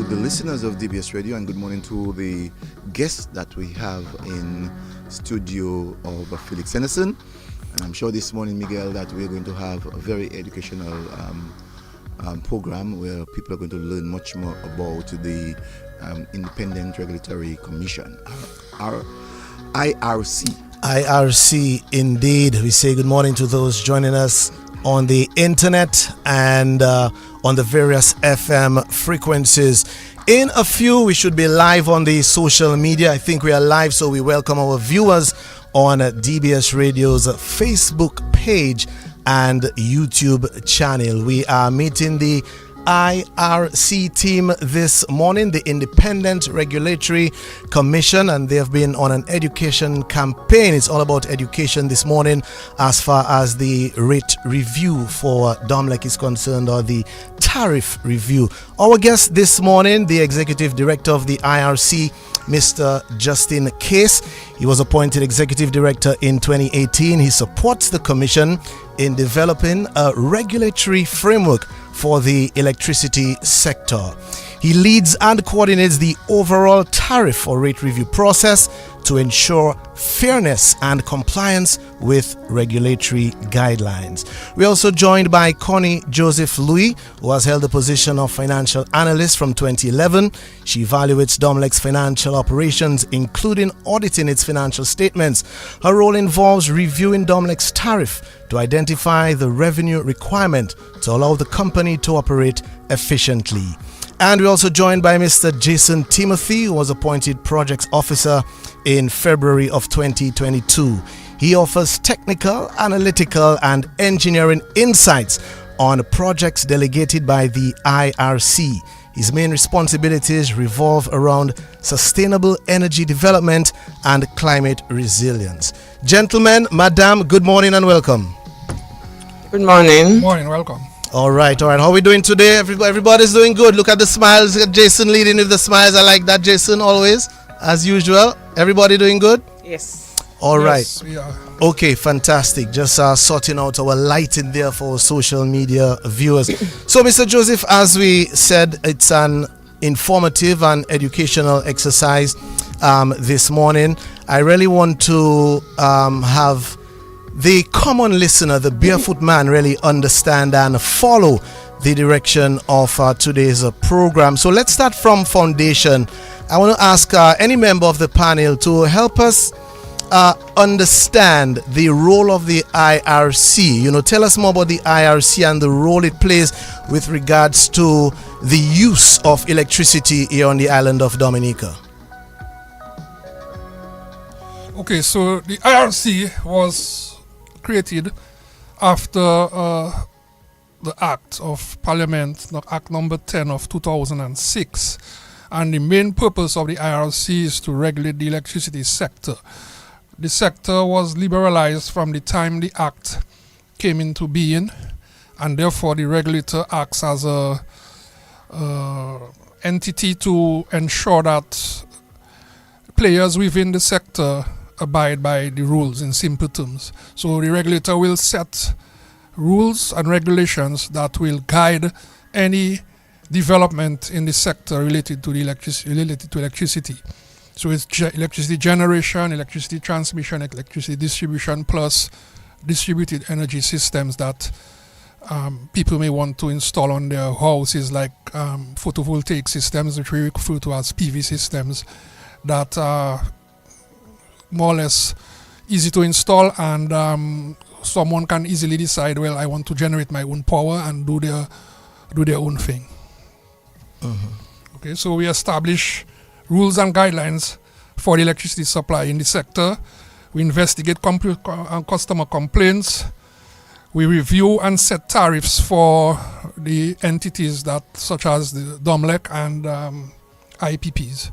to the listeners of DBS Radio, and good morning to the guests that we have in studio of Felix Henderson. And I'm sure this morning, Miguel, that we're going to have a very educational program where people are going to learn much more about the Independent Regulatory Commission, our IRC. IRC, indeed. We say good morning to those joining us on the internet and on the various FM frequencies. In a few, we should be live on the social media. I think we are live, so we welcome our viewers on DBS Radio's Facebook page and YouTube channel. We are meeting the IRC team this morning, the Independent Regulatory Commission, and they have been on an education campaign. It's all about education this morning as far as the rate review for DOMLEC is concerned, or the tariff review. Our guest this morning, the Executive Director of the IRC, Mr. Justin Case. He was appointed Executive Director in 2018. He supports the Commission in developing a regulatory framework for the electricity sector. He leads and coordinates the overall tariff or rate review process to ensure fairness and compliance with regulatory guidelines. We're also joined by Connie Joseph Louis, who has held the position of financial analyst from 2011. She evaluates DOMLEC's financial operations, including auditing its financial statements. Her role involves reviewing DOMLEC's tariff to identify the revenue requirement to allow the company to operate efficiently. And we're also joined by Mr. Jason Timothy, who was appointed Projects Officer in February of 2022. He offers technical, analytical, and engineering insights on projects delegated by the IRC. His main responsibilities revolve around sustainable energy development and climate resilience. Gentlemen, madam, good morning and welcome. Good morning. Good morning, welcome. All right. How are we doing today? Everybody's doing good. Look at the smiles. Jason leading with the smiles. I like that, Jason, always, as usual. Everybody doing good? Yes. All right. Yes, we are. Okay, fantastic. Just sorting out our lighting there for our social media viewers. So, Mr. Joseph, as we said, it's an informative and educational exercise this morning. I really want to have the common listener, the barefoot man, really understand and follow the direction of today's program. So let's start from foundation. I want to ask any member of the panel to help us understand the role of the IRC. You know, tell us more about the IRC and the role it plays with regards to the use of electricity here on the island of Dominica. Okay, so the IRC was created after the Act of Parliament, Act number 10 of 2006. And the main purpose of the IRC is to regulate the electricity sector. The sector was liberalized from the time the Act came into being, and therefore the regulator acts as a entity to ensure that players within the sector abide by the rules, in simple terms. So the regulator will set rules and regulations that will guide any development in the sector related to electricity. So it's electricity generation, electricity transmission, electricity distribution, plus distributed energy systems that people may want to install on their houses, like photovoltaic systems, which we refer to as PV systems, that are more or less easy to install, and someone can easily decide, well, I want to generate my own power and do their own thing. Okay, so we establish rules and guidelines for the electricity supply in the sector. We investigate customer complaints. We review and set tariffs for the entities that, such as the DOMLEC and IPPs.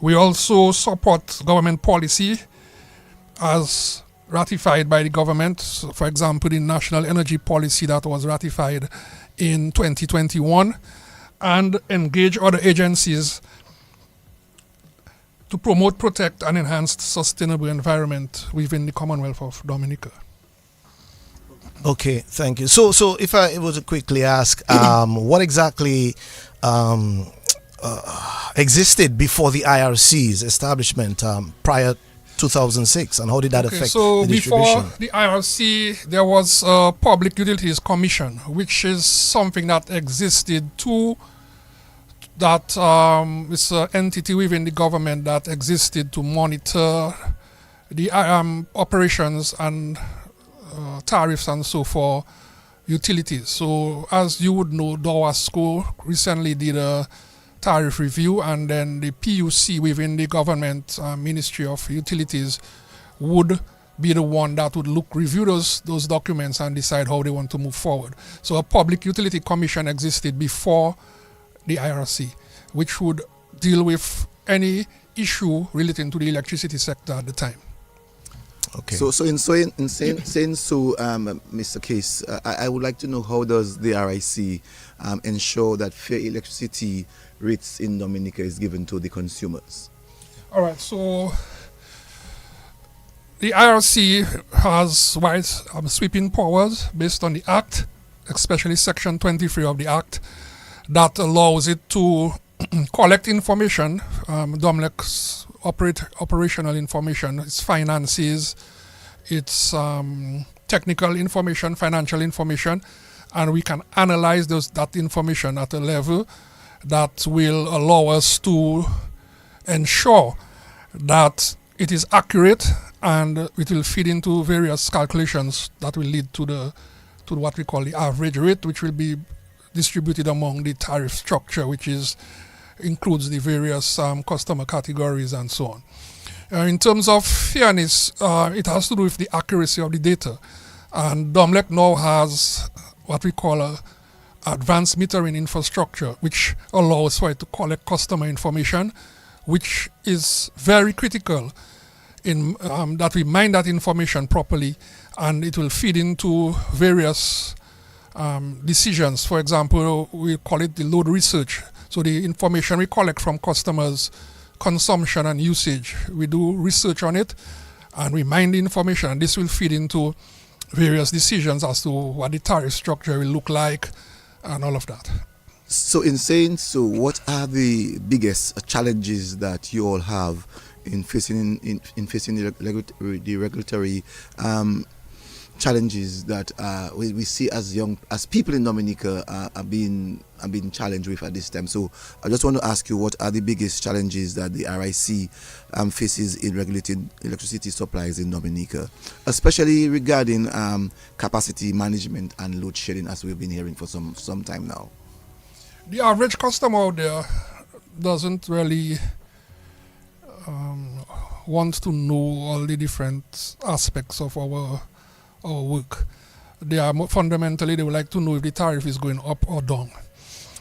We also support government policy as ratified by the government. So, for example, the National Energy Policy that was ratified in 2021, and engage other agencies to promote, protect, and enhance sustainable environment within the Commonwealth of Dominica. Okay, thank you. So if I was to quickly ask, what exactly existed before the IRC's establishment prior 2006, and how did that affect so the before distribution? the IRC, there was a Public Utilities Commission, which is something that existed too. That is an entity within the government that existed to monitor the operations and tariffs and so for utilities. So as you would know, Dawasco recently did a tariff review, and then the PUC within the government Ministry of Utilities would be the one that would review those documents and decide how they want to move forward. So a Public Utility Commission existed before the IRC, which would deal with any issue relating to the electricity sector at the time. Okay. So in saying so, Mr. Case, I would like to know, how does the RIC ensure that fair electricity rates in Dominica is given to the consumers? All right, so the IRC has wide sweeping powers based on the Act, especially Section 23 of the Act, that allows it to collect information, DOMLEC's operational information, its finances, its technical information, financial information, and we can analyze that information at a level that will allow us to ensure that it is accurate, and it will feed into various calculations that will lead to what we call the average rate, which will be distributed among the tariff structure, which includes the various customer categories and so on. In terms of fairness, it has to do with the accuracy of the data. And DOMLEC now has what we call a advanced metering infrastructure, which allows for it to collect customer information, which is very critical in that we mine that information properly, and it will feed into various decisions. For example, we call it the load research. So the information we collect from customers' consumption and usage, we do research on it, and we mine the information, and this will feed into various decisions as to what the tariff structure will look like and all of that. So in saying so, what are the biggest challenges that you all have in facing the regulatory challenges that we see as people in Dominica are being challenged with at this time? So I just want to ask you, what are the biggest challenges that the RIC faces in regulating electricity supplies in Dominica, especially regarding capacity management and load shedding, as we've been hearing for some time now? The average customer out there doesn't really want to know all the different aspects of our work. They are fundamentally, they would like to know if the tariff is going up or down.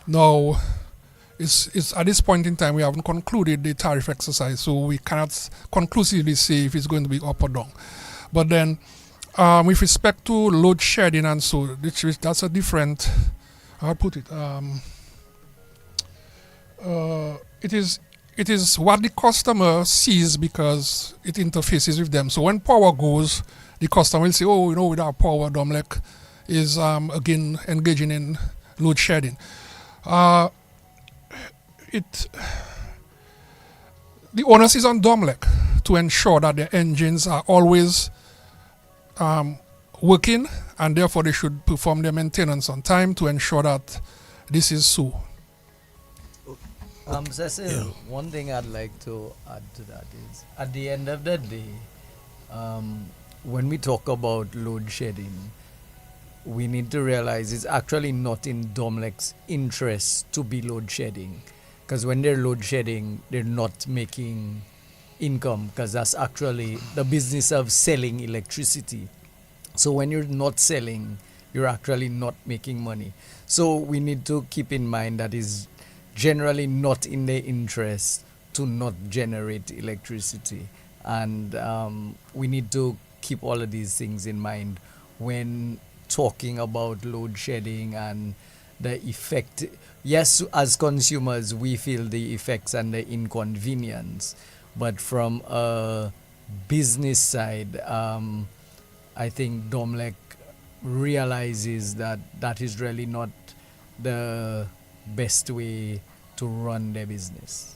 Now, it's at this point in time we haven't concluded the tariff exercise, so we cannot conclusively say if it's going to be up or down. But then, with respect to load shedding and so, that's a different. I'll put it. It is what the customer sees because it interfaces with them. So when power goes, the customer will say, "Oh, without power, DOMLEC is again engaging in load shedding." The onus is on DOMLEC to ensure that their engines are always working, and therefore they should perform their maintenance on time to ensure that this is so. Cecil, one thing I'd like to add to that is, at the end of the day, when we talk about load shedding, we need to realize it's actually not in DOMLEC's interest to be load shedding, because when they're load shedding, they're not making income, because that's actually the business of selling electricity. So when you're not selling, you're actually not making money. So we need to keep in mind that is generally not in their interest to not generate electricity, and we need to keep all of these things in mind when talking about load shedding and the effect. Yes, as consumers we feel the effects and the inconvenience, but from a business side, I think DOMLEC realizes that that is really not the best way to run their business.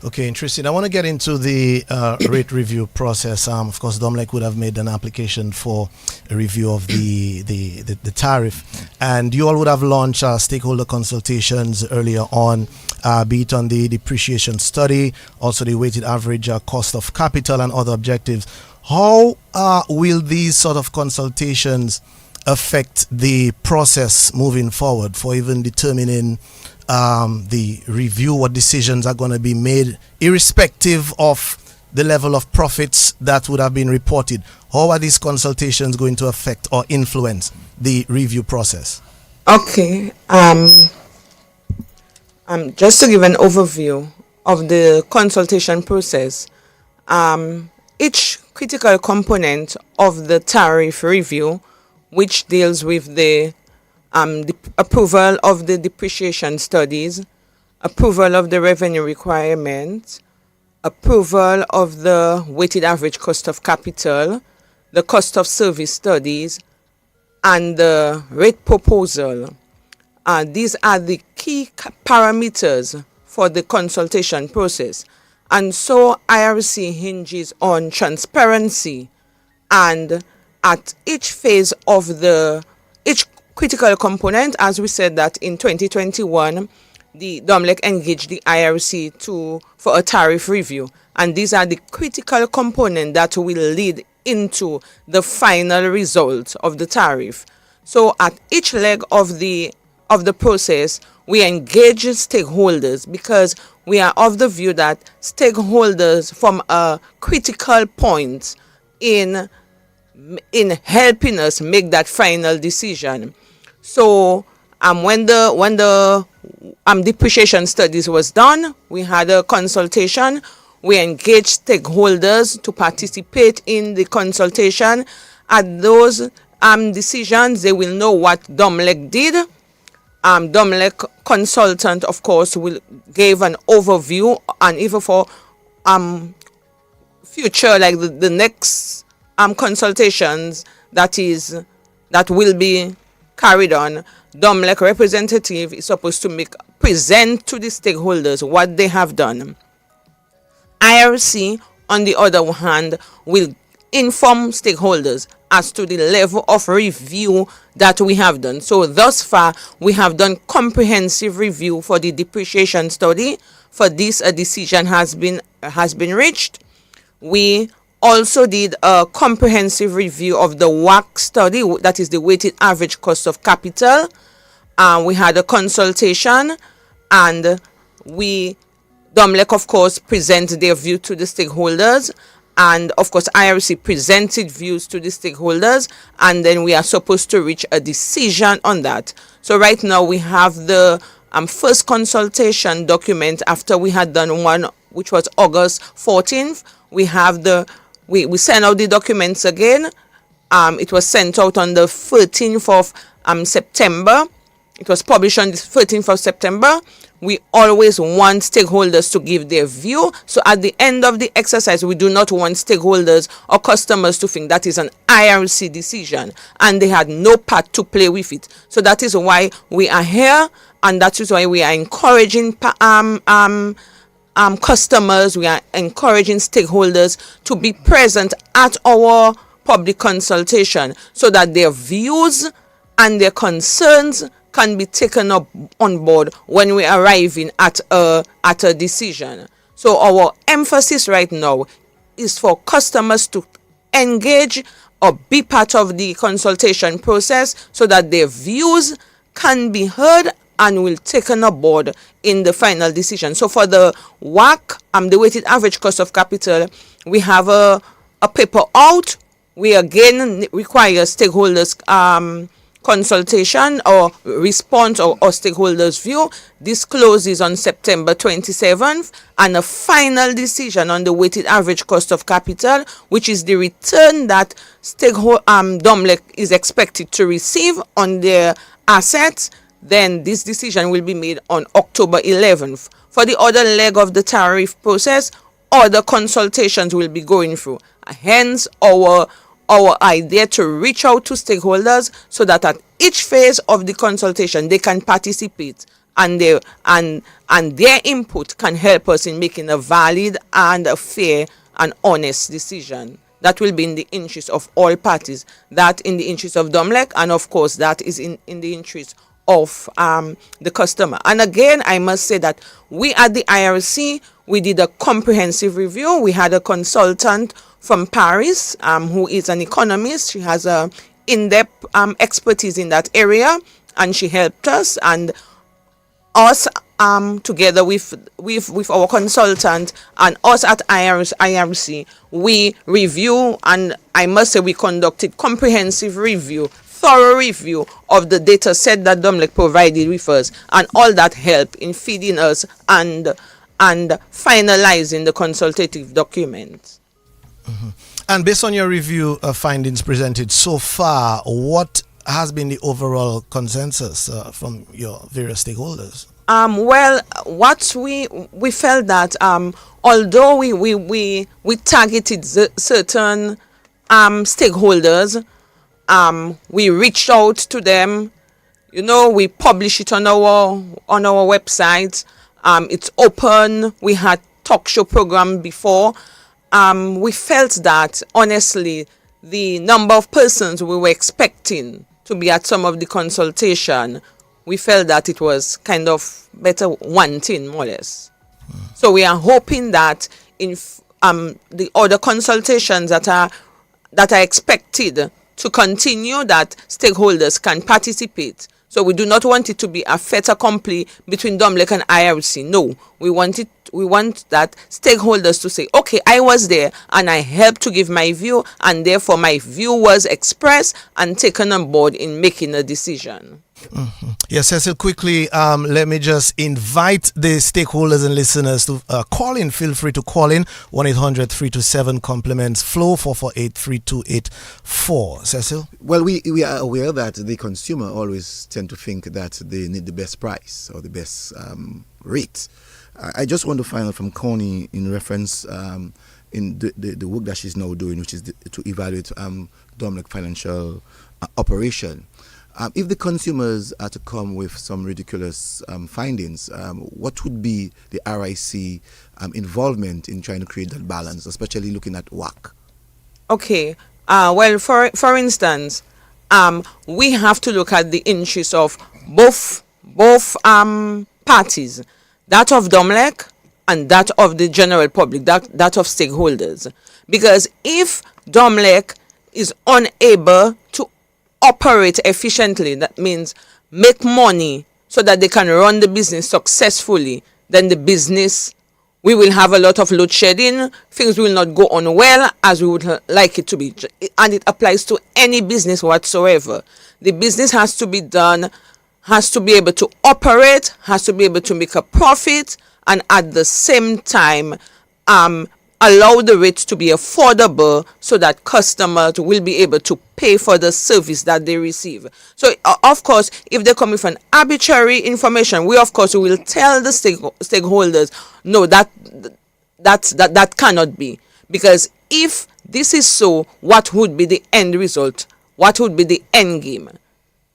Okay, interesting. I want to get into the rate review process. Of course, Domlec would have made an application for a review of the tariff, and you all would have launched stakeholder consultations earlier on, be it on the depreciation study, also the weighted average cost of capital and other objectives. How will these sort of consultations affect the process moving forward for even determining the review, what decisions are going to be made, irrespective of the level of profits that would have been reported? How are these consultations going to affect or influence the review process? Okay. Just to give an overview of the consultation process, each critical component of the tariff review, which deals with the approval of the depreciation studies, approval of the revenue requirement, approval of the weighted average cost of capital, the cost of service studies, and the rate proposal. These are the key parameters for the consultation process. And so IRC hinges on transparency, and at each phase of each critical component, as we said that in 2021, the Domlec engaged the IRC for a tariff review, and these are the critical components that will lead into the final result of the tariff. So at each leg of the process, we engage stakeholders, because we are of the view that stakeholders form a critical point in helping us make that final decision. So when the depreciation studies was done, we had a consultation. We engaged stakeholders to participate in the consultation. At those decisions, they will know what Domlec did. Domlec consultant, of course, gave an overview, and even for future, like the next consultations that will be carried on, Domlec representative is supposed to present to the stakeholders what they have done. IRC, on the other hand, will inform stakeholders as to the level of review that we have done. So thus far, we have done comprehensive review for the depreciation study. For this, a decision has been reached. We also did a comprehensive review of the WACC study, that is the weighted average cost of capital. We had a consultation, and Domlec, of course, presented their view to the stakeholders, and of course IRC presented views to the stakeholders, and then we are supposed to reach a decision on that. So right now we have the first consultation document after we had done one, which was August 14th. We have we sent out the documents again. It was sent out on the 13th of September. It was published on the 13th of September. We always want stakeholders to give their view. So at the end of the exercise, we do not want stakeholders or customers to think that is an IRC decision and they had no part to play with it. So that is why we are here, and that is why we are encouraging customers, we are encouraging stakeholders to be present at our public consultation, so that their views and their concerns can be taken up on board when we are arriving at a decision. So our emphasis right now is for customers to engage or be part of the consultation process, so that their views can be heard and will taken aboard in the final decision. So for the WACC, the weighted average cost of capital, we have a paper out. We again require stakeholders consultation or response or stakeholders view. This closes on September 27th, and a final decision on the weighted average cost of capital, which is the return that Domlec is expected to receive on their assets. Then this decision will be made on October 11th. For the other leg of the tariff process, other consultations will be going through. Hence our idea to reach out to stakeholders, so that at each phase of the consultation they can participate and their input can help us in making a valid and a fair and honest decision that will be in the interest of all parties, that in the interest of Domlec, and of course that is in the interest of the customer. And again, I must say that we at the IRC, we did a comprehensive review. We had a consultant from Paris who is an economist. She has a in-depth expertise in that area, and she helped us, and us together with our consultant and us at IRC, we review, and I must say we conducted comprehensive review, thorough review of the data set that Domlec provided with us, and all that help in feeding us and finalizing the consultative document. And based on your review findings presented so far, what has been the overall consensus from your various stakeholders? Well, what we felt that although we targeted certain stakeholders, we reached out to them. You know, we publish it on our website. It's open. We had talk show program before. We felt that honestly, the number of persons we were expecting to be at some of the consultation, we felt that it was kind of better wanting, more or less. So we are hoping that in the other consultations that are expected to continue, that stakeholders can participate. So we do not want it to be a fait accompli between Domlec and IRC. No, we want that stakeholders to say, okay, I was there and I helped to give my view, and therefore my view was expressed and taken on board in making a decision. Yes, Cecil, quickly, let me just invite the stakeholders and listeners to call in. Feel free to call in 1-800-327-compliments flow 448-3284. Cecil? Well, we are aware that the consumer always tend to think that they need the best price or the best rate. I just want to find out from Connie in reference in the work that she's now doing, which is to evaluate Domlec financial operation. If the consumers are to come with some ridiculous findings, what would be the RIC involvement in trying to create that balance, especially looking at WAC? Okay. Well, for instance, we have to look at the interests of both parties, that of Domlec and that of the general public, that of stakeholders. Because if Domlec is unable to operate efficiently, that means make money so that they can run the business successfully, then the business, we will have a lot of load shedding, things will not go on well as we would like it to be. And it applies to any business whatsoever. The business has to be done, has to be able to operate, has to be able to make a profit, and at the same time allow the rates to be affordable so that customers will be able to pay for the service that they receive. So, of course, if they come with an arbitrary information, we of course will tell the stakeholders, no, that cannot be. Because if this is so, what would be the end result? What would be the end game?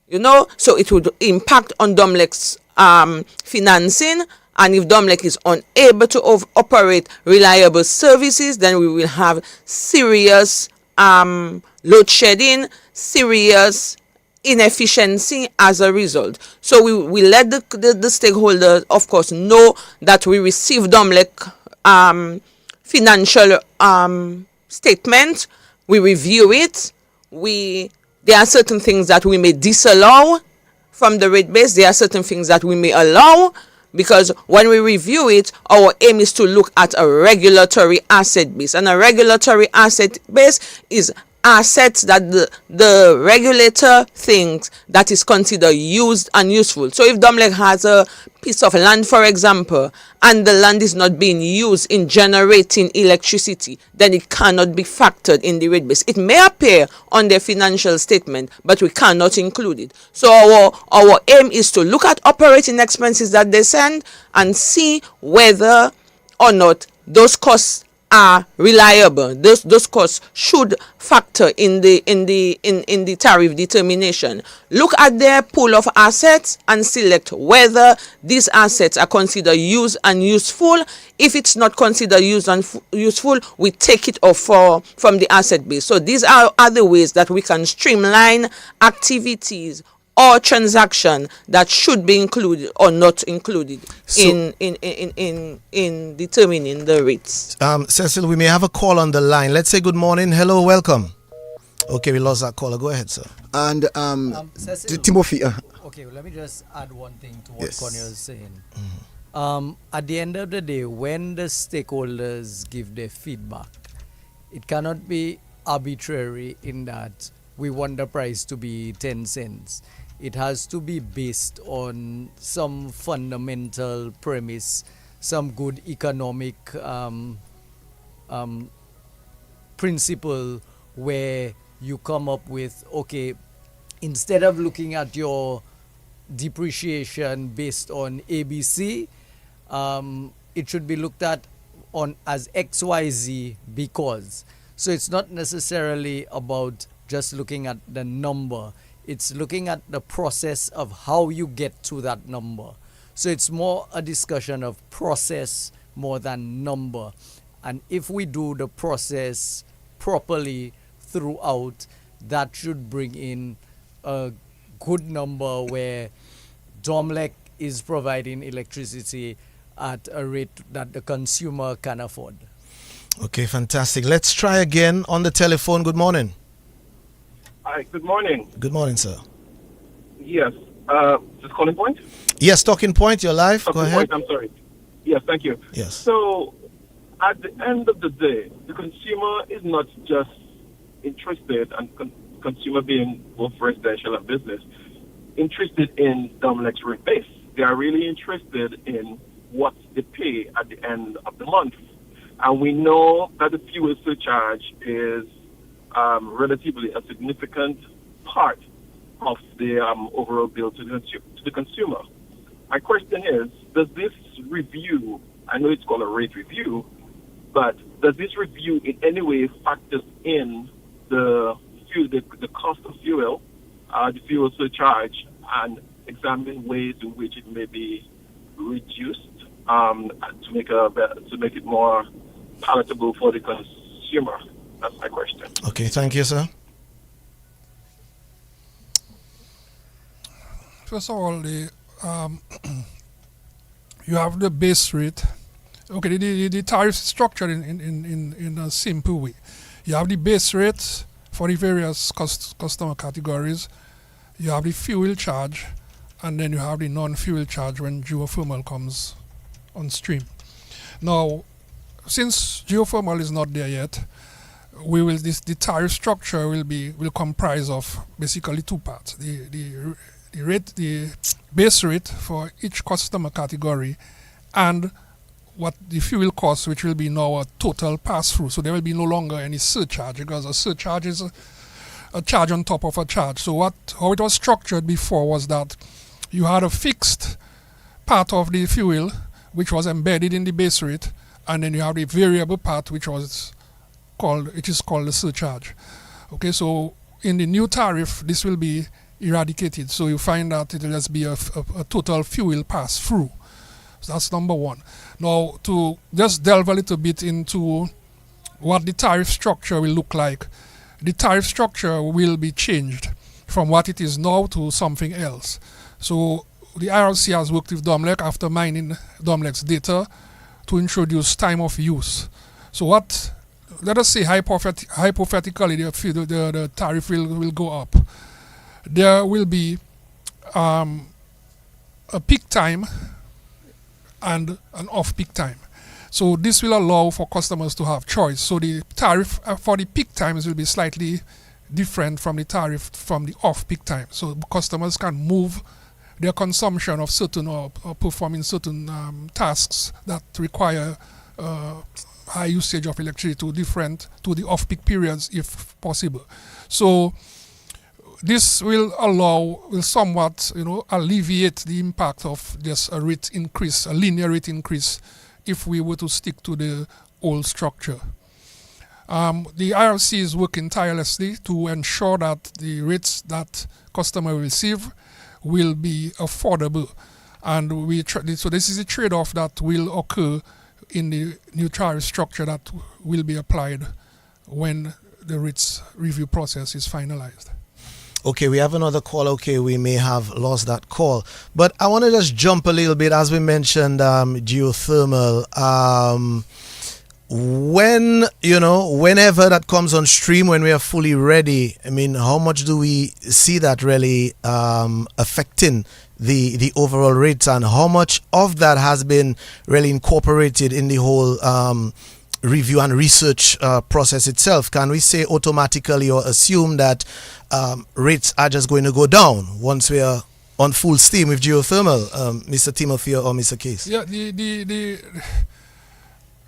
You know, so it would impact on Domlec's financing. And if Domlec is unable to operate reliable services, then we will have serious load shedding, serious inefficiency as a result. So we let the stakeholders, of course, know that we receive Domlec financial statement. We review it. There are certain things that we may disallow from the rate base. There are certain things that we may allow. Because when we review it, our aim is to look at a regulatory asset base. And a regulatory asset base is assets that the regulator thinks that is considered used and useful. So if Domlec has a piece of land, for example, and the land is not being used in generating electricity, then it cannot be factored in the rate base. It may appear on their financial statement, but we cannot include it. So our aim is to look at operating expenses that they send and see whether or not those costs are reliable. Those costs should factor in the tariff determination. Look at their pool of assets and select whether these assets are considered used and useful. If it's not considered used and useful, we take it off from the asset base. So these are other ways that we can streamline activities or transaction that should be included or not included in determining the rates. Cecil, we may have a call on the line. Let's say good morning. Hello, welcome. Okay, we lost that caller. Go ahead, sir. And Cecil, Timothy. okay, well, let me just add one thing to what Yes. Connie is saying. At the end of the day, when the stakeholders give their feedback, it cannot be arbitrary in that we want the price to be 10 cents. It has to be based on some fundamental premise, some good economic principle where you come up with, okay, instead of looking at your depreciation based on ABC, it should be looked at on as XYZ because. So it's not necessarily about just looking at the number. It's looking at the process of how you get to that number. So it's more a discussion of process more than number. And if we do the process properly throughout, that should bring in a good number where Domlec is providing electricity at a rate that the consumer can afford. Okay, fantastic. Let's try again on the telephone. Good morning. Hi, good morning. Good morning, sir. Yes, just calling point? Yes, talking point, you're live. Go Talking ahead. point, I'm sorry. Yes, thank you. Yes. So, at the end of the day, the consumer is not just interested, and consumer being both residential and business, interested in Domlec's rate base. They are really interested in what they pay at the end of the month. And we know that the fuel surcharge is relatively a significant part of the overall bill to the consumer. My question is, does this review, I know it's called a rate review, but does this review in any way factor in the cost of fuel, the fuel surcharge, and examine ways in which it may be reduced to make it more palatable for the consumer? That's my question. Okay, thank you, sir. First of all, you have the base rate. Okay, the tariff is structured in a simple way. You have the base rate for the various customer categories. You have the fuel charge, and then you have the non-fuel charge when geothermal comes on stream. Now, since geothermal is not there yet, the tariff structure will comprise of basically two parts: the base rate for each customer category, and what the fuel cost, which will be now a total pass-through. So there will be no longer any surcharge, because a surcharge is a charge on top of a charge. So how it was structured before was that you had a fixed part of the fuel which was embedded in the base rate, and then you have the variable part which is called the surcharge. Okay, so in the new tariff, this will be eradicated. So you find that it will just be a total fuel pass through. So that's number one. Now, to just delve a little bit into what the tariff structure will look like, the tariff structure will be changed from what it is now to something else. So the IRC has worked with Domlec after mining Domlec's data to introduce time of use. So let us say hypothetically the tariff will go up. There will be a peak time and an off-peak time. So this will allow for customers to have choice. So the tariff for the peak times will be slightly different from the tariff from the off-peak time. So customers can move their consumption of certain or performing certain tasks that require high usage of electricity to the off-peak periods if possible. So this will somewhat alleviate the impact of just a linear rate increase if we were to stick to the old structure. The IRC is working tirelessly to ensure that the rates that customer will receive will be affordable, and so this is a trade-off that will occur in the new tariff structure that will be applied when the rates review process is finalized. Okay, we have another call. Okay, we may have lost that call, but I want to just jump a little bit as we mentioned geothermal. Whenever that comes on stream, when we are fully ready, I mean, how much do we see that really affecting the overall rates, and how much of that has been really incorporated in the whole review and research process itself? Can we say automatically or assume that rates are just going to go down once we are on full steam with geothermal, Mr. Timothy or Mr. Case? Yeah,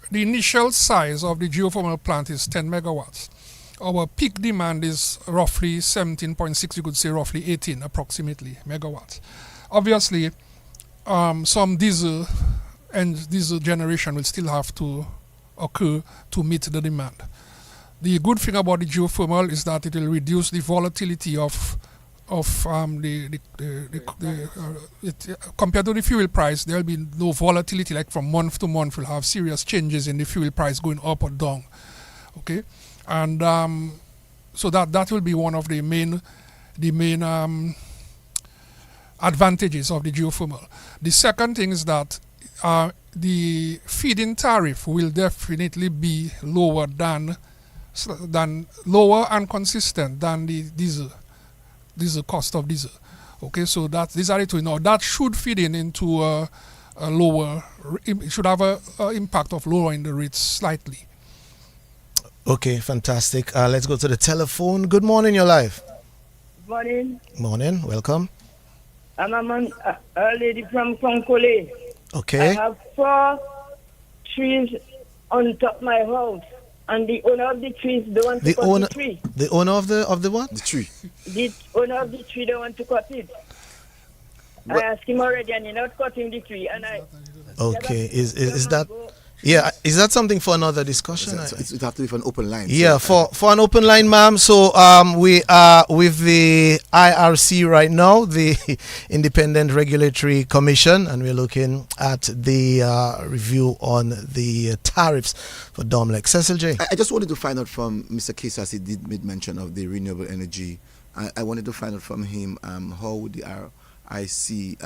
the initial size of the geothermal plant is 10 megawatts. Our peak demand is roughly 17.6, you could say roughly 18 approximately megawatts. Obviously, some diesel generation will still have to occur to meet the demand. The good thing about the geothermal is that it will reduce the volatility of compared to the fuel price. There will be no volatility, like from month to month. We'll have serious changes in the fuel price going up or down. Okay, and so that will be one of the main advantages of the geothermal. The second thing is that the feed-in tariff will definitely be lower and consistent than the diesel cost of diesel. Okay, so these are the two. Now that should feed into a lower. It should have an impact of lowering the rates slightly. Okay, fantastic. Let's go to the telephone. Good morning, you're live. Good morning. Morning, welcome. I'm a lady from Konkole. Okay. I have 4 trees on top of my house, and the owner of the trees don't want to cut the tree. The owner of the what? The tree. The owner of the tree don't want to cut it. What? I asked him already, and he's not cutting the tree. And Okay, is that? Yeah, is that something for another discussion? It has to be for an open line. Yeah, for an open line, ma'am. So we are with the IRC right now, the Independent Regulatory Commission, and we're looking at the review on the tariffs for Domlec. Cecil J. I just wanted to find out from Mr. Case, as he did make mention of the renewable energy. I wanted to find out from him how would the IRC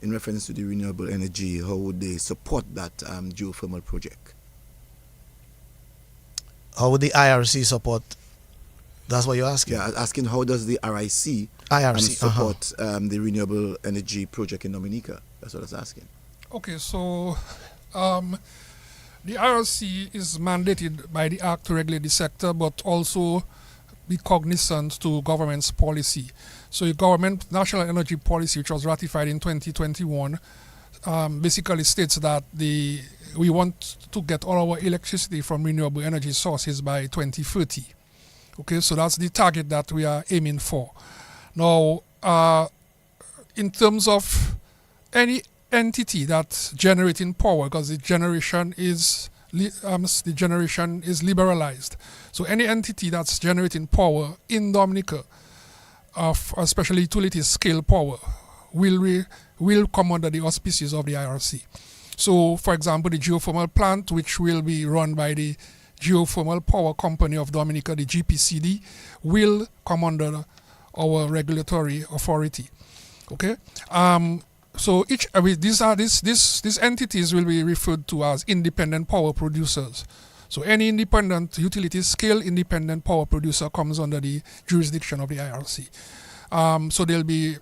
in reference to the renewable energy, how would they support that geothermal project? How would the IRC support? That's what you're asking? Yeah, asking how does the IRC support the renewable energy project in Dominica? That's what I was asking. Okay, so the IRC is mandated by the Act to regulate the sector, but also be cognizant to government's policy. So the government national energy policy, which was ratified in 2021, basically states that we want to get all our electricity from renewable energy sources by 2030. Okay, so that's the target that we are aiming for. Now, in terms of any entity that's generating power, because the generation is liberalized. So any entity that's generating power in Dominica, especially utility scale power, will come under the auspices of the IRC. So, for example, the geothermal plant, which will be run by the Geothermal Power Company of Dominica, the GPCD, will come under our regulatory authority. Okay. So these entities will be referred to as independent power producers. So any independent utility scale independent power producer comes under the jurisdiction of the IRC. So they'll be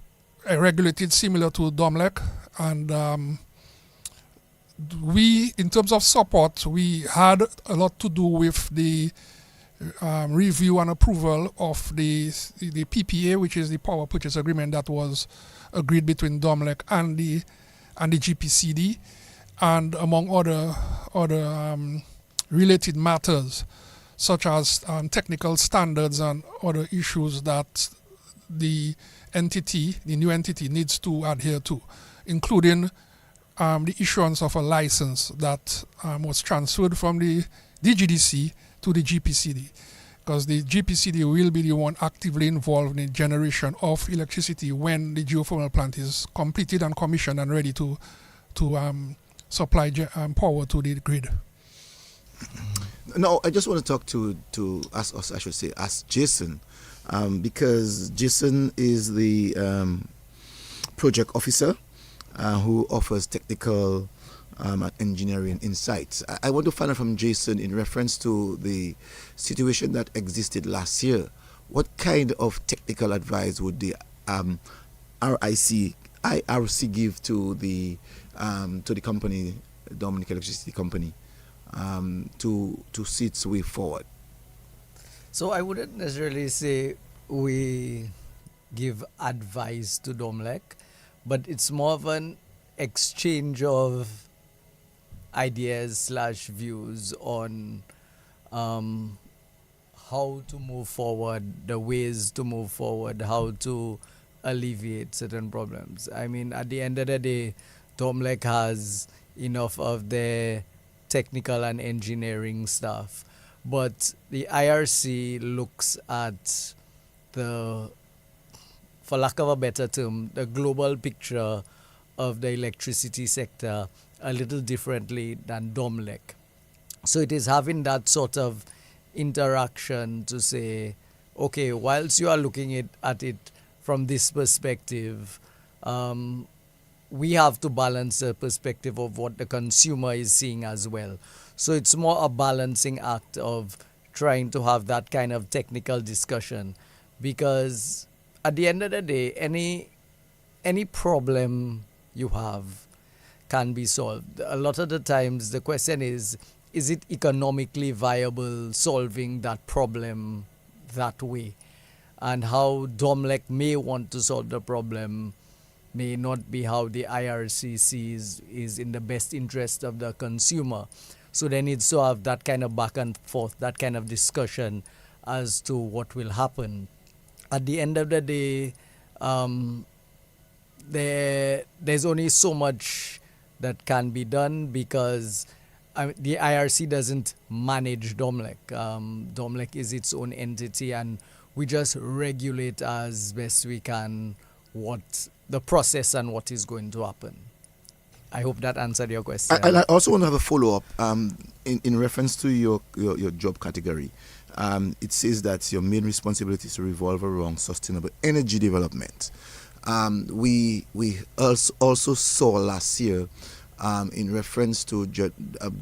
regulated similar to Domlec, and we, in terms of support, we had a lot to do with the review and approval of the PPA, which is the power purchase agreement that was agreed between Domlec and the GPCD, and among other related matters, such as technical standards and other issues that the new entity needs to adhere to, including the issuance of a license that was transferred from the DGDC to the GPCD, because the GPCD will be the one actively involved in the generation of electricity when the geothermal plant is completed and commissioned and ready to supply power to the grid. No, I just want to talk to us, I should say, ask Jason, because Jason is the project officer who offers technical and engineering insights. I want to find out from Jason in reference to the situation that existed last year. What kind of technical advice would the IRC give to the company, Dominic Electricity Company, to see its way forward? So I wouldn't necessarily say we give advice to Domlec, but it's more of an exchange of ideas / views on how to move forward, the ways to move forward, how to alleviate certain problems. I mean, at the end of the day, Domlec has enough of their technical and engineering stuff, but the IRC looks at the, for lack of a better term, the global picture of the electricity sector a little differently than Domlec. So it is having that sort of interaction to say, okay, whilst you are looking at it from this perspective, we have to balance the perspective of what the consumer is seeing as well. So it's more a balancing act of trying to have that kind of technical discussion, because at the end of the day, any problem you have can be solved. A lot of the times the question is it economically viable solving that problem that way? And how Domlec may want to solve the problem may not be how the IRC sees is in the best interest of the consumer. So there needs to have that kind of back and forth, that kind of discussion as to what will happen. At the end of the day, there's only so much that can be done, because the IRC doesn't manage Domlec. Domlec is its own entity, and we just regulate as best we can what the process and what is going to happen. I hope that answered your question. I also want to have a follow-up in reference to your job category. It says that your main responsibility is to revolve around sustainable energy development. We also saw last year, in reference to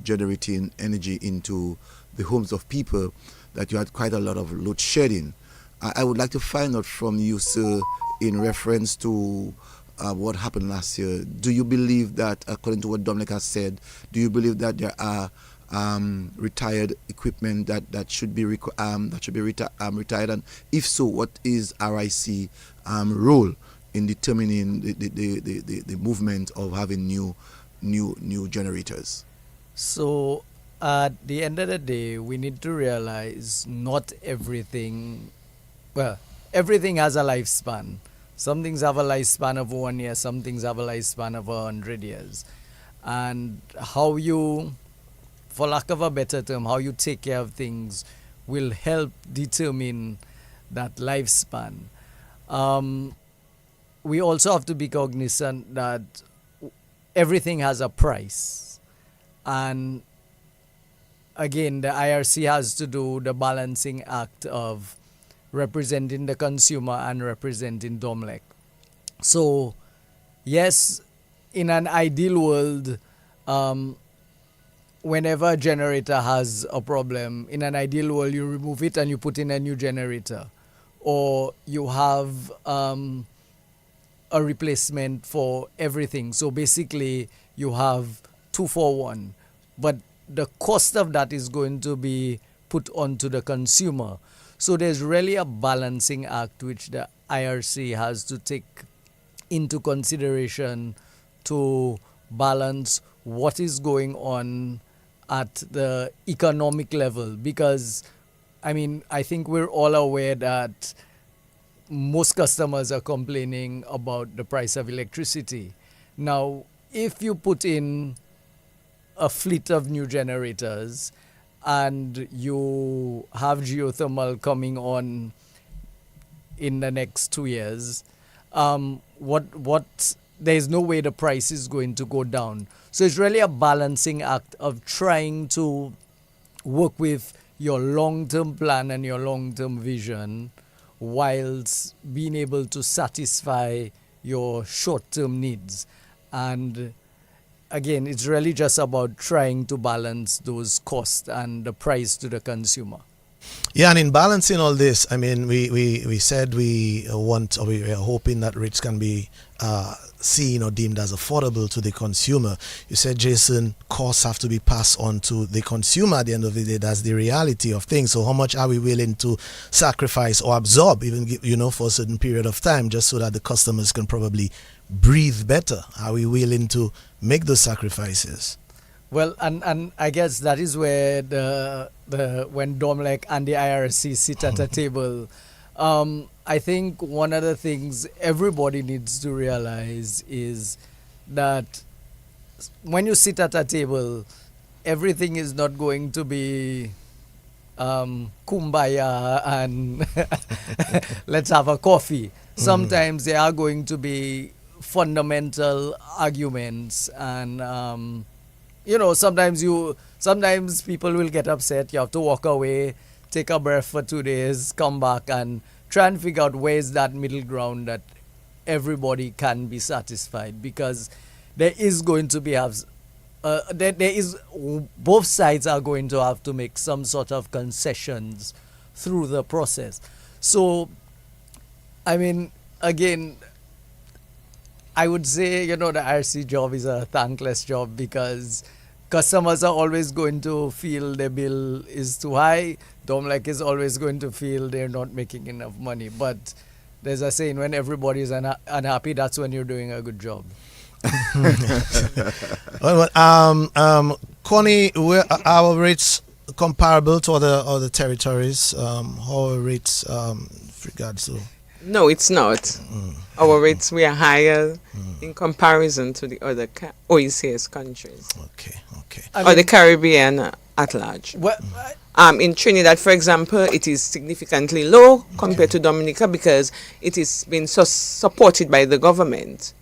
generating energy into the homes of people, that you had quite a lot of load shedding. I would like to find out from you, sir, in reference to what happened last year. Do you believe that, according to what Dominic has said, do you believe that there are retired equipment that should be retired? And if so, what is RIC role in determining the movement of having new generators? So at the end of the day, we need to realize not everything, everything has a lifespan. Some things have a lifespan of 1 year, some things have a lifespan of 100 years. And how you, for lack of a better term, how you take care of things will help determine that lifespan. We also have to be cognizant that everything has a price. And again, the IRC has to do the balancing act of representing the consumer and representing Domlec. So, yes, in an ideal world, whenever a generator has a problem, in an ideal world, you remove it and you put in a new generator. Or you have a replacement for everything. So basically, you have 2 for 1. But the cost of that is going to be put onto the consumer. So there's really a balancing act which the IRC has to take into consideration to balance what is going on at the economic level. Because, I mean, I think we're all aware that most customers are complaining about the price of electricity. Now, if you put in a fleet of new generators and you have geothermal coming on in the next 2 years, what there's no way the price is going to go down. So it's really a balancing act of trying to work with your long-term plan and your long-term vision whilst being able to satisfy your short-term needs. And again, it's really just about trying to balance those costs and the price to the consumer. Yeah, and in balancing all this, I mean, we said we want, or we are hoping that rates can be seen or deemed as affordable to the consumer. You said, Jason, costs have to be passed on to the consumer at the end of the day. That's the reality of things. So how much are we willing to sacrifice or absorb, even, for a certain period of time, just so that the customers can probably breathe better? Are we willing to make those sacrifices? Well, and I guess that is where when Domlec and the IRC sit at a table, I think one of the things everybody needs to realize is that when you sit at a table, everything is not going to be kumbaya and let's have a coffee. Sometimes there are going to be fundamental arguments and sometimes people will get upset. You have to walk away, take a breath for 2 days, come back and try and figure out where is that middle ground that everybody can be satisfied, because there is going to be both sides are going to have to make some sort of concessions through the process. So, I mean, again, I would say, the IRC job is a thankless job because customers are always going to feel their bill is too high. Domlec is always going to feel they're not making enough money. But there's a saying, when everybody is unhappy, that's when you're doing a good job. Connie, where are our rates comparable to other territories? How are rates with regards to... No, it's not. Our rates, we are higher in comparison to the other OECS countries. Okay. Or the Caribbean at large. Well, in Trinidad, for example, it is significantly low compared to Dominica because it is being supported by the government.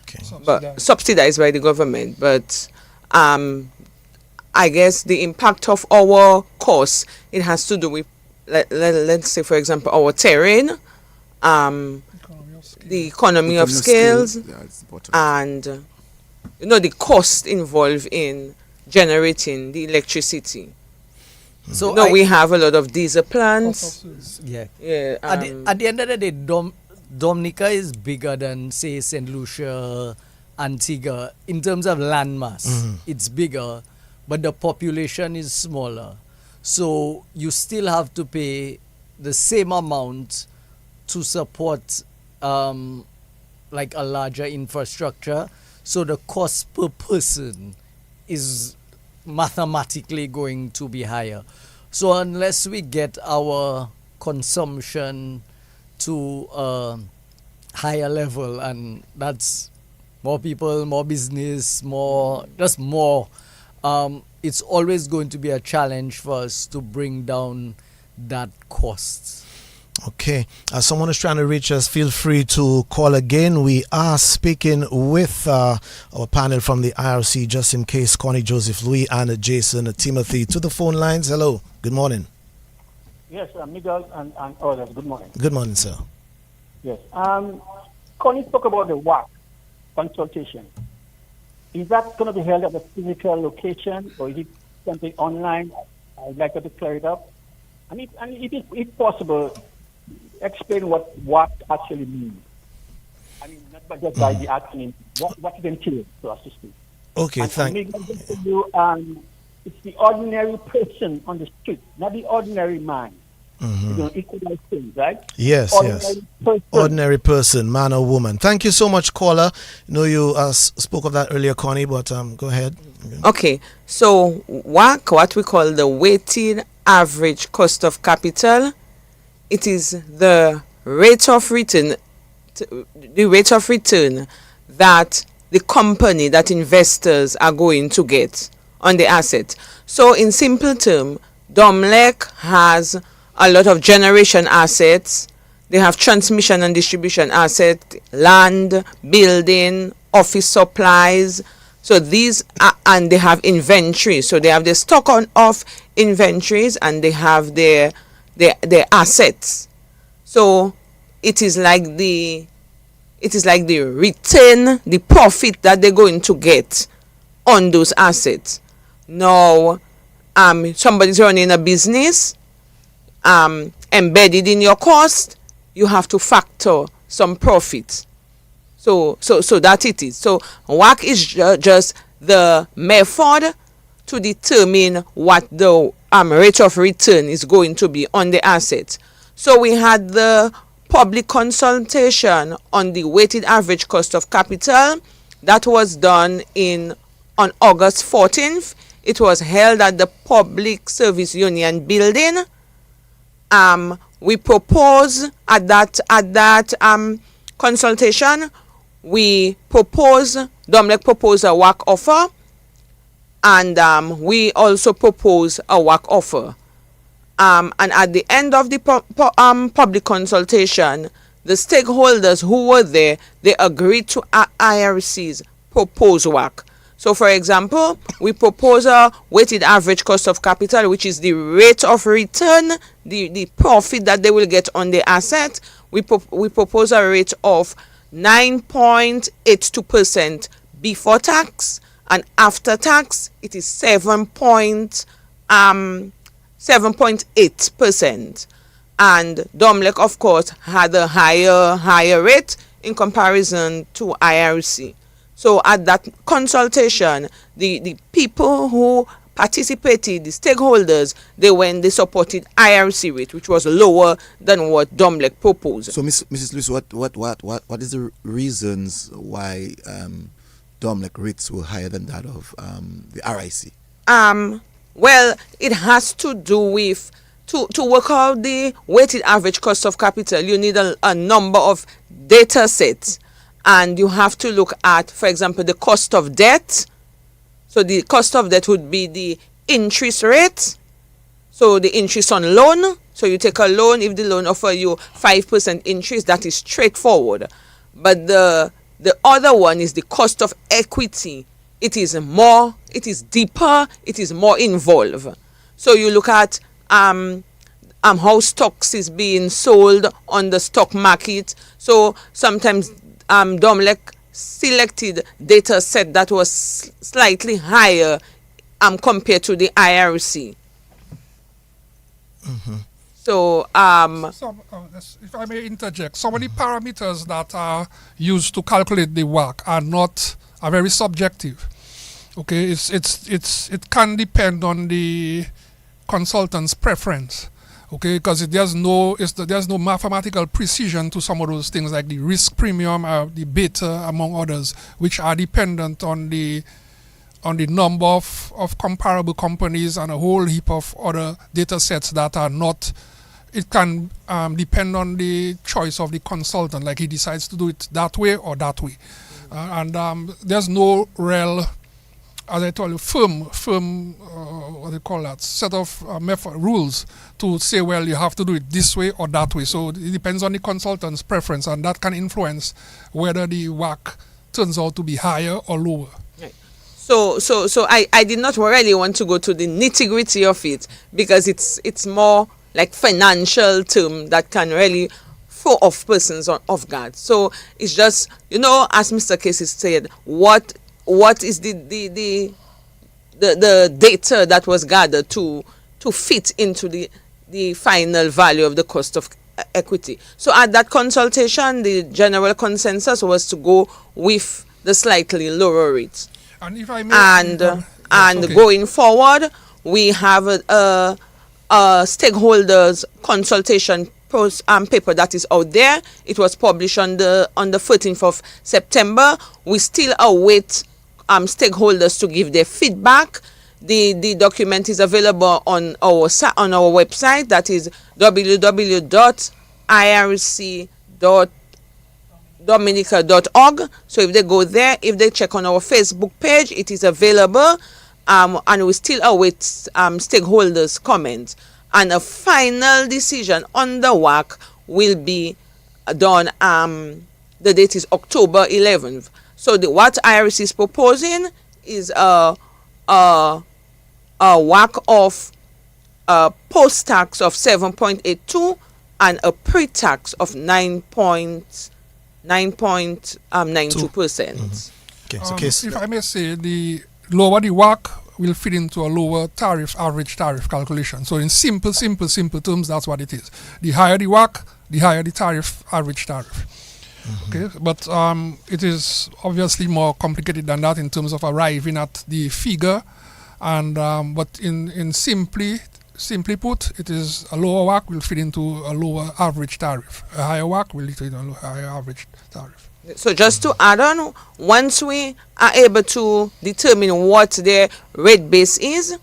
Okay. But subsidized by the government. But I guess the impact of our costs, it has to do with, let's say, for example, our terrain, the economy of scales, and the cost involved in generating the electricity. So we have a lot of diesel plants. Yeah. At the end of the day, Dominica is bigger than, say, St. Lucia, Antigua. In terms of land mass, it's bigger, but the population is smaller. So you still have to pay the same amount to support like a larger infrastructure. So the cost per person is mathematically going to be higher. So unless we get our consumption to a higher level, and that's more people, more business, more, it's always going to be a challenge for us to bring down that cost. Okay. Someone is trying to reach us. Feel free to call again. We are speaking with our panel from the IRC, just in case, Connie, Joseph, Louis, and Jason, Timothy. To the phone lines. Hello. Good morning. Yes, Miguel and others. Good morning. Good morning, sir. Yes. Connie spoke about the WAC consultation. Is that going to be held at a physical location, or is it something online? I'd like you to clear it up. And if possible, explain what WAC actually means. I mean, not just by the acronym, what it entails, so as to speak. Okay, thank you. It's the ordinary person on the street, not the ordinary man. Equalize things, right? Yes, ordinary person, man or woman. Thank you so much, caller. You spoke of that earlier, Connie, but go ahead. Okay, so WAC, what we call the weighted average cost of capital, it is the rate of return that the company that investors are going to get on the asset. So in simple term, Domlec has a lot of generation assets. They have transmission and distribution assets, land, building, office supplies. So these are, and they have inventory. So they have the stock of inventories, and they have their assets. So it is like the return, the profit that they're going to get on those assets. Now, somebody's running a business, embedded in your cost, you have to factor some profit. So that it is. So WACC is just the method to determine what the rate of return is going to be on the asset. So we had the public consultation on the weighted average cost of capital. That was done on August 14th. It was held at the Public Service Union building. We propose at that consultation, Domlec proposed a WACC offer, and we also propose a WACC offer. And at the end of the public consultation, the stakeholders who were there, they agreed to IRC's proposed WACC. So, for example, we propose a weighted average cost of capital, which is the rate of return, the profit that they will get on the asset. We propose a rate of 9.82% before tax, and after tax, it is 7.8%. And Domlec, of course, had a higher rate in comparison to IRC. So at that consultation, the people who participated, the stakeholders, they supported IRC rate, which was lower than what Domlec proposed. So, Mrs. Lewis, what is the reasons why Domlec rates were higher than that of the RIC? Well, it has to do with to work out the weighted average cost of capital. You need a number of data sets. And you have to look at, for example, the cost of debt. So the cost of debt would be the interest rate. So the interest on loan. So you take a loan, if the loan offer you 5% interest, that is straightforward. But the other one is the cost of equity. It is deeper, it is more involved. So you look at how stocks is being sold on the stock market. So sometimes Domlec selected data set that was slightly higher compared to the IRC. Mm-hmm. So, if I may interject, some of the parameters that are used to calculate the WACC are very subjective. Okay, it can depend on the consultant's preference. Okay, because there's no mathematical precision to some of those things, like the risk premium, the beta, among others, which are dependent on the number of comparable companies and a whole heap of other data sets that are not. It can depend on the choice of the consultant, like he decides to do it that way or that way, and there's no real, as I told you, firm what do you call that, set of rules to say, well, you have to do it this way or that way. So it depends on the consultant's preference, and that can influence whether the WACC turns out to be higher or lower. Right. So I did not really want to go to the nitty-gritty of it, because it's more like financial term that can really throw off persons off guard. So it's just, as Mr. Casey said, what is the data that was gathered to fit into the final value of the cost of equity. So at that consultation, the general consensus was to go with the slightly lower rate. And if I may, okay. Going forward, we have a stakeholders consultation paper that is out there. It was published on the 13th of September. We still await stakeholders to give their feedback. The document is available on our website, that is www.irc.gov.gh. dominica.org. So if they go there, if they check on our Facebook page, it is available. And we still await stakeholders' comments. And a final decision on the WAC will be done. The date is October 11th. So what IRC is proposing is a WAC of post-tax of 7.82 and a pre-tax of 9.92%. Okay, so case. If I may say, the lower the WAC will fit into a lower tariff, average tariff calculation. So in simple terms, that's what it is. The higher the WAC, the higher the tariff, average tariff. Okay, but it is obviously more complicated than that in terms of arriving at the figure. And but in simply put, it is a lower WAC will fit into a lower average tariff. A higher WAC will fit into a higher average tariff. So just to add on, once we are able to determine what their rate base is,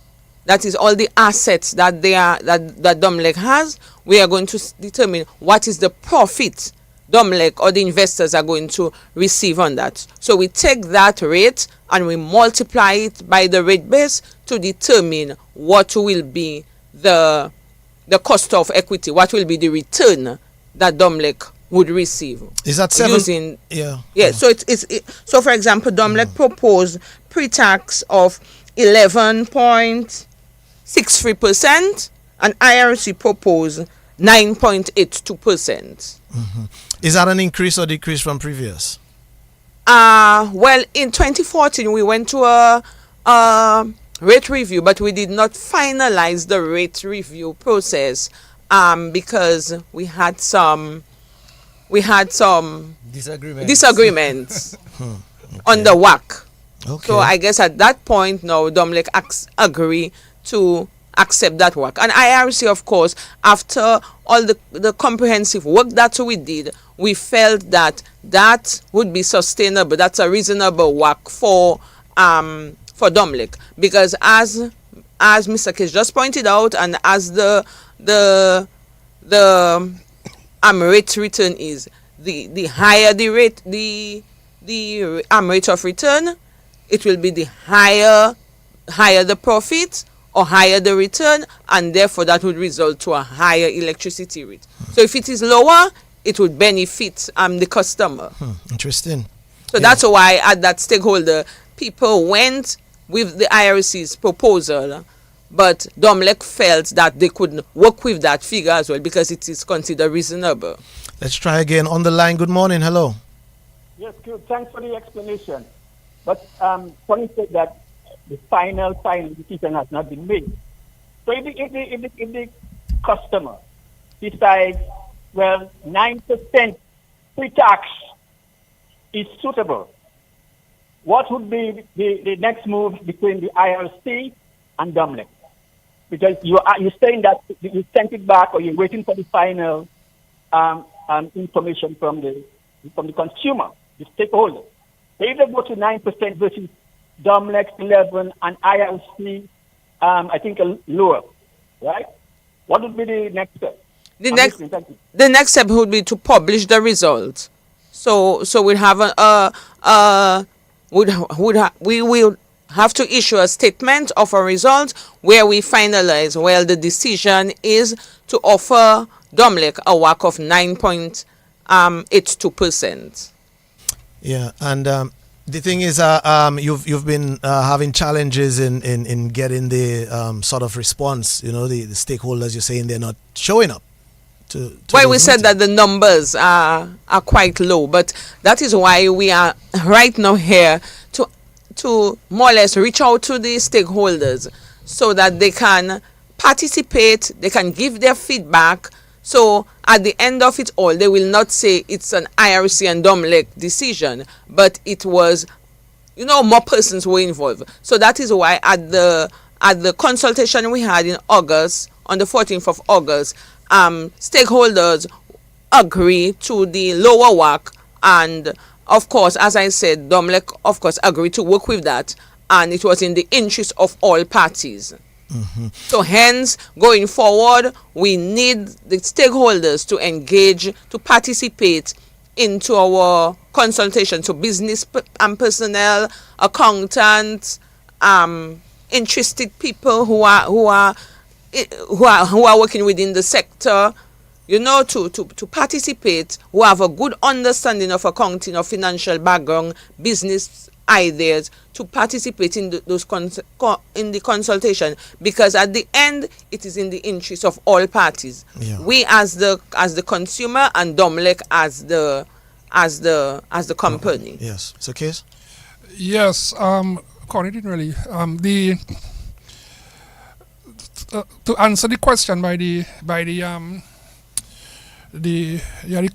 that is all the assets that that Domlec has, we are going to determine what is the profit Domlec or the investors are going to receive on that. So we take that rate and we multiply it by the rate base to determine what will be the cost of equity, what will be the return that Domlec would receive. Is that 7? Using, yeah. So so for example, Domlec proposed pre-tax of 11.63% and IRC proposed 9.82%. Is that an increase or decrease from previous? Well, in 2014 we went to a rate review, but we did not finalize the rate review process because we had some disagreements on the WAC. Okay. So I guess at that point now Domlec agree to accept that work. And IRC, of course, after all the comprehensive work that we did, we felt that would be sustainable. That's a reasonable work for Domlec, because as Mr. Case just pointed out, and as the rate return is, the higher the rate, the rate of return, it will be the higher the profit or higher the return, and therefore that would result to a higher electricity rate. So if it is lower, it would benefit the customer. Interesting. So that's why at that stakeholder, people went with the IRC's proposal, but Domlec felt that they could work with that figure as well because it is considered reasonable. Let's try again. On the line, good morning. Hello. Yes, good. Thanks for the explanation. But Tony said that the final decision has not been made. So if the customer decides, well, 9% pre-tax is suitable, what would be the next move between the IRC and Domlec? Because you're saying that you sent it back, or you're waiting for the final information from the consumer, the stakeholder. So if they go to 9% versus Domlec 11 and IRC, I think lower, right? What would be the next step? The next step would be to publish the results. So we have we will have to issue a statement of a result where we finalize. Well, the decision is to offer Domlec a WAC of 9.82%. Yeah, and the thing is, you've been having challenges in getting the sort of response. You know, the stakeholders, you're saying they're not showing up. Well, we said that the numbers are quite low, but that is why we are right now here to more or less reach out to the stakeholders so that they can participate, they can give their feedback. So at the end of it all, they will not say it's an IRC and Domlec decision, but it was, more persons were involved. So that is why at the consultation we had in August, on the 14th of August, stakeholders agree to the lower WAC, and of course, as I said, Domlec of course agreed to work with that, and it was in the interest of all parties. So hence, going forward, we need the stakeholders to engage, to participate into our consultation. So business personnel, accountants, interested people who are working within the sector, to participate, who have a good understanding of accounting or financial background, business ideas, to participate in in the consultation, because at the end it is in the interest of all parties. Yeah. We as the consumer, and Domlec as the company. Yes. So, Case? Yes, Connie didn't really. To answer the question by the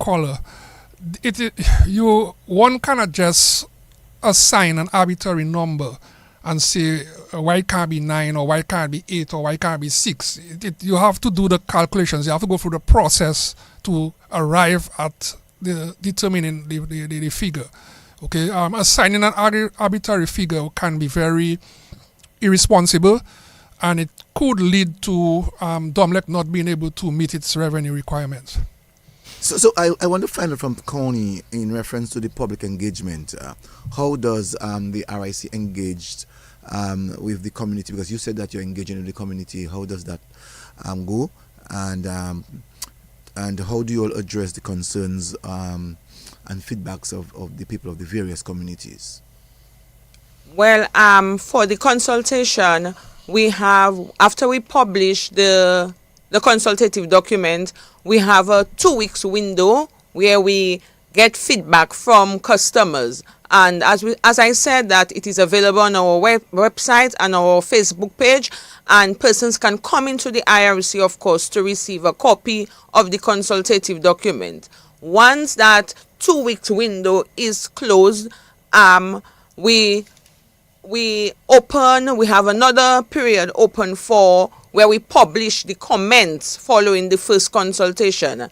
caller, one cannot just assign an arbitrary number and say why it can't be 9 or why it can't be 8 or why it can't be 6. You have to do the calculations. You have to go through the process to arrive at determining the figure. Okay, assigning an arbitrary figure can be very irresponsible, and it could lead to Domlec not being able to meet its revenue requirements. So I want to find out from Connie in reference to the public engagement. How does the RIC engaged with the community? Because you said that you're engaging with the community. How does that go? And how do you all address the concerns and feedbacks of the people of the various communities? Well, for the consultation, we have, after we publish the consultative document, we have a 2 weeks window where we get feedback from customers. And as I said, that it is available on our website and our Facebook page, and persons can come into the IRC, of course, to receive a copy of the consultative document. Once that 2 weeks window is closed, we have another period open for where we publish the comments following the first consultation.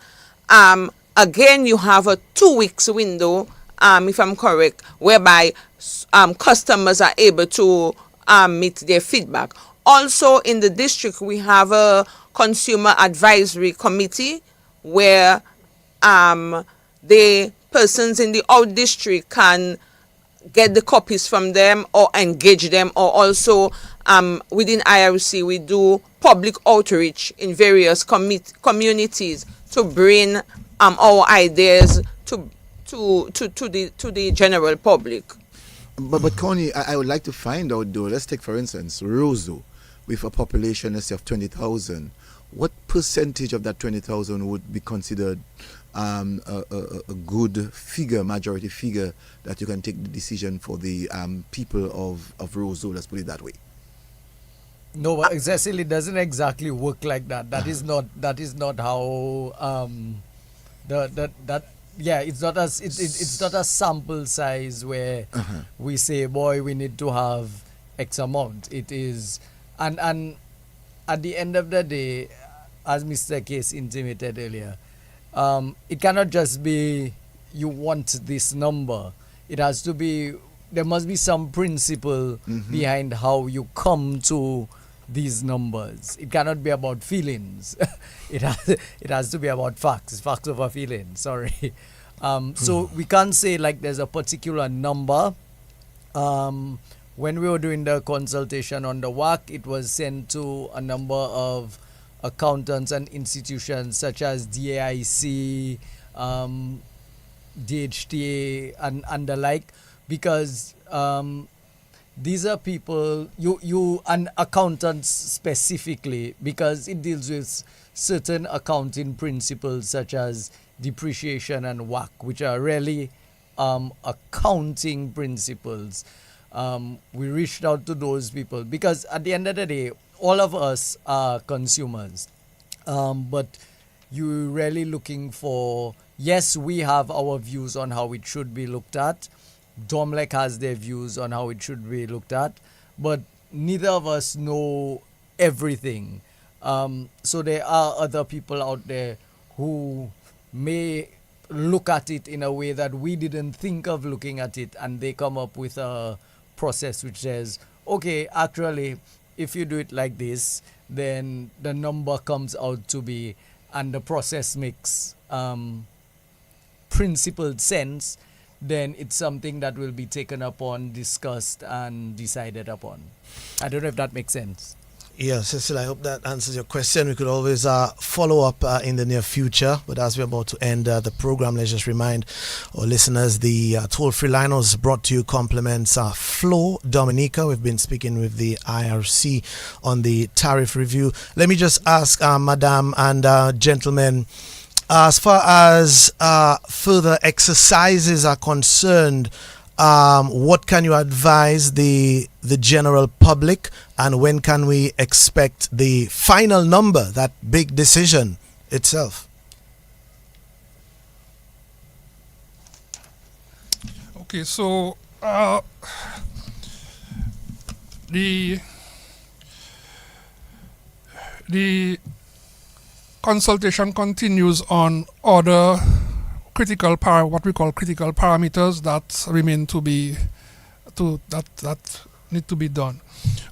Again, you have a 2 weeks window, if I'm correct, whereby customers are able to meet their feedback. Also, in the district, we have a consumer advisory committee where the persons in the out district can get the copies from them or engage them, or also within IRC we do public outreach in various communities to bring our ideas to the general public. But Connie, I would like to find out though. Let's take for instance Roseau, with a population, let's say, of 20,000. What percentage of that 20,000 would be considered a good figure, majority figure, that you can take the decision for the people of Roseau? Let's put it that way. No, but Cecil, it doesn't exactly work like that. That is not how it's not a sample size where we say, boy, we need to have X amount. It is, and at the end of the day, as Mr. Case intimated earlier, it cannot just be you want this number. It has to be, there must be some principle behind how you come to these numbers. It cannot be about feelings. It has to be about facts over feelings. Sorry. So we can't say like there's a particular number. When we were doing the consultation on the WAC, it was sent to a number of accountants and institutions such as DAIC, DHTA, and the like, because these are people, and accountants specifically, because it deals with certain accounting principles such as depreciation and WAC, which are really accounting principles. We reached out to those people because at the end of the day, all of us are consumers, but you're really looking for, yes, we have our views on how it should be looked at. Domlec has their views on how it should be looked at, but neither of us know everything. So there are other people out there who may look at it in a way that we didn't think of looking at it, and they come up with a process which says, okay, actually, if you do it like this, then the number comes out to be, and the process makes principled sense, then it's something that will be taken upon, discussed, and decided upon. I don't know if that makes sense. Yeah, Cecil, I hope that answers your question. We could always follow up in the near future. But as we're about to end the program, let's just remind our listeners the toll-free line was brought to you compliments Flo Dominica. We've been speaking with the IRC on the tariff review. Let me just ask Madam and gentlemen, as far as further exercises are concerned, what can you advise the general public, and when can we expect the final number, that big decision itself? Okay, so the consultation continues on other what we call critical parameters that remain that need to be done.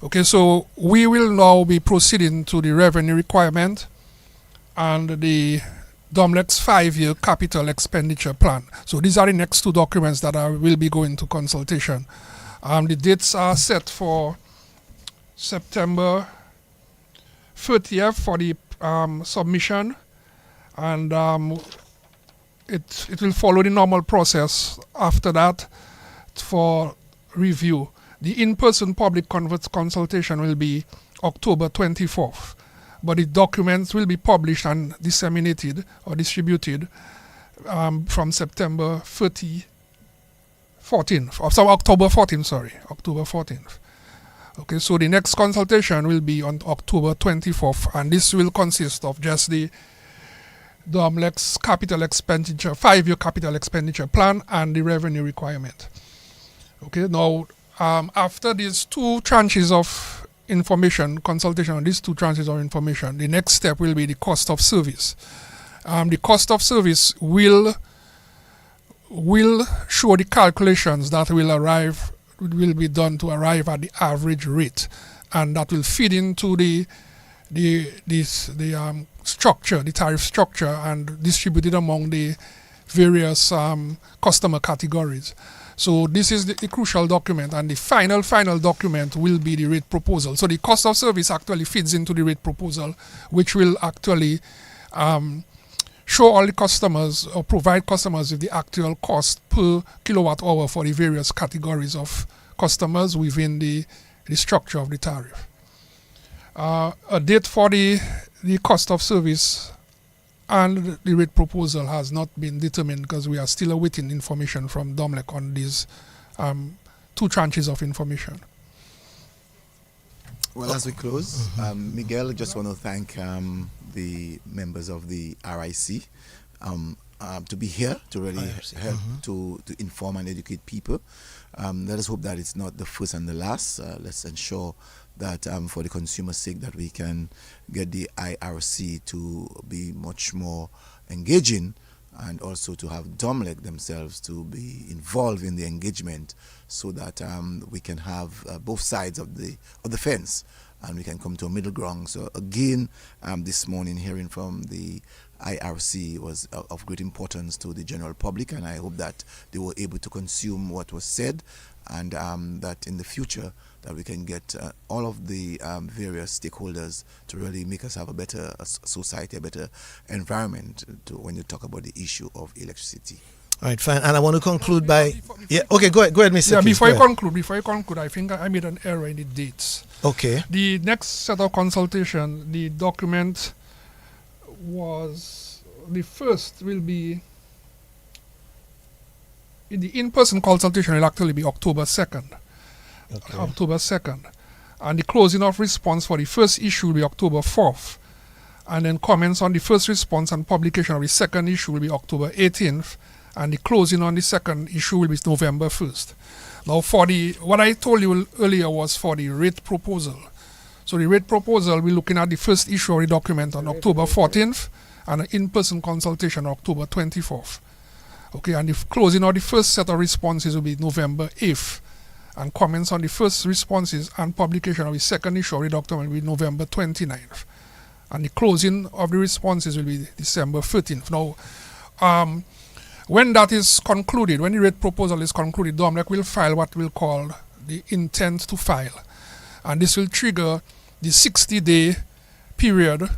Okay, so we will now be proceeding to the revenue requirement and the DOMLEC's 5-year capital expenditure plan. So these are the next two documents that will be going to consultation. The dates are set for September 30th for the submission, and it will follow the normal process after that for review. The in-person public consultation will be October 24th, but the documents will be published and disseminated or distributed from October 14th. Okay, so the next consultation will be on October 24th, and this will consist of just the DOMLEC's capital expenditure, 5-year capital expenditure plan, and the revenue requirement. Okay, now after these two tranches of information, consultation on these two tranches of information, the next step will be the cost of service. The cost of service will show the calculations that will be done to arrive at the average rate, and that will feed into the structure, the tariff structure, and distributed among the various customer categories. So this is the crucial document, and the final document will be the rate proposal. So the cost of service actually feeds into the rate proposal, which will actually show all the customers or provide customers with the actual cost per kilowatt hour for the various categories of customers within the structure of the tariff. A date for the cost of service and the rate proposal has not been determined because we are still awaiting information from DOMLEC on these two tranches of information. Well, as we close, Miguel, I just want to thank the members of the RIC to be here to really help to inform and educate people. Let us hope that it's not the first and the last. Let's ensure that for the consumer's sake that we can get the IRC to be much more engaging, and also to have DOMLEC themselves to be involved in the engagement, so that we can have both sides of the fence, and we can come to a middle ground. So again, this morning hearing from the IRC was of great importance to the general public, and I hope that they were able to consume what was said, and that in the future that we can get all of the various stakeholders to really make us have a better society, a better environment when you talk about the issue of electricity. All right, fine. And I want to conclude by... Okay, go ahead, Mr. Yeah, Keith, before you conclude, I think I made an error in the dates. Okay. The next set of consultation, the document was... The first will be... The in-person consultation will actually be October 2nd. Okay. October 2nd. And the closing of response for the first issue will be October 4th. And then comments on the first response and publication of the second issue will be October 18th. And the closing on the second issue will be November 1st. Now, what I told you earlier was for the rate proposal. So the rate proposal, we're looking at the first issue of the document on October 14th and an in-person consultation on October 24th. Okay, and the closing of the first set of responses will be November 8th. And comments on the first responses and publication of the second issue of the document will be November 29th. And the closing of the responses will be December 13th. Now, When that is concluded, when the rate proposal is concluded, DOMLEC will file what we'll call the intent to file. And this will trigger the 60-day period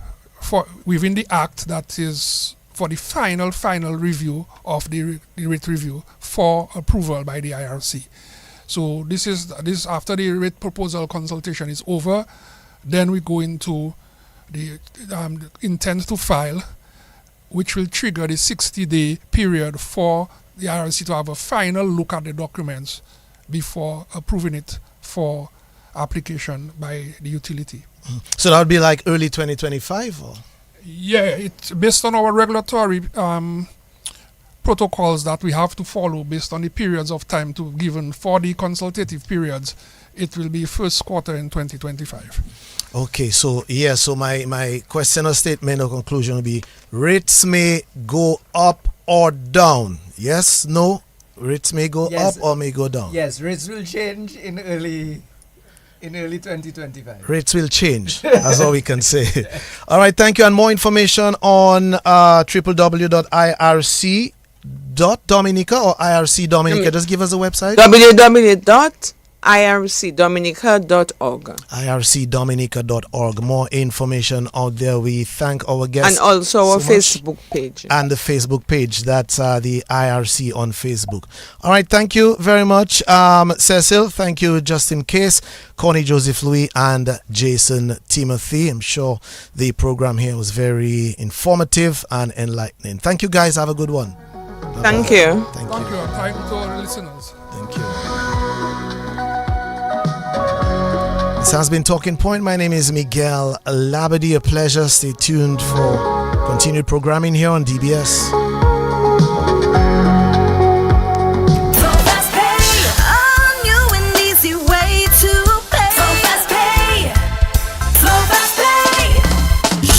within the Act that is for the final review of the rate review for approval by the IRC. So this is after the rate proposal consultation is over, then we go into the intent to file, which will trigger the 60-day period for the IRC to have a final look at the documents before approving it for application by the utility. So that would be like early 2025? Or? Yeah, it's based on our regulatory protocols that we have to follow based on the periods of time to given for the consultative periods. It will be first quarter in 2025. Okay, so my question or statement or conclusion will be rates may go up or down. Yes, no? Rates may go up or may go down. Yes, rates will change in early 2025. Rates will change. That's all we can say. All right, thank you. And more information on www.irc.dominica or IRC Dominica. Just give us a website. www.ircdominica.org. IRCdominica.org. More information out there. We thank our guests. And also our Facebook page. And the Facebook page. That's the IRC on Facebook. All right. Thank you very much, Cecil. Thank you, Justin Case, Connie Joseph Louis, and Jason Timothy. I'm sure the program here was very informative and enlightening. Thank you, guys. Have a good one. Thank you. Thank you. Thank you to our listeners. Thank you. This has been Talking Point. My name is Miguel Labadie. A pleasure. Stay tuned for continued programming here on DBS.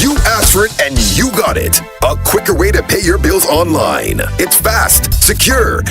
You asked for it and you got it. A quicker way to pay your bills online. It's fast, secure, and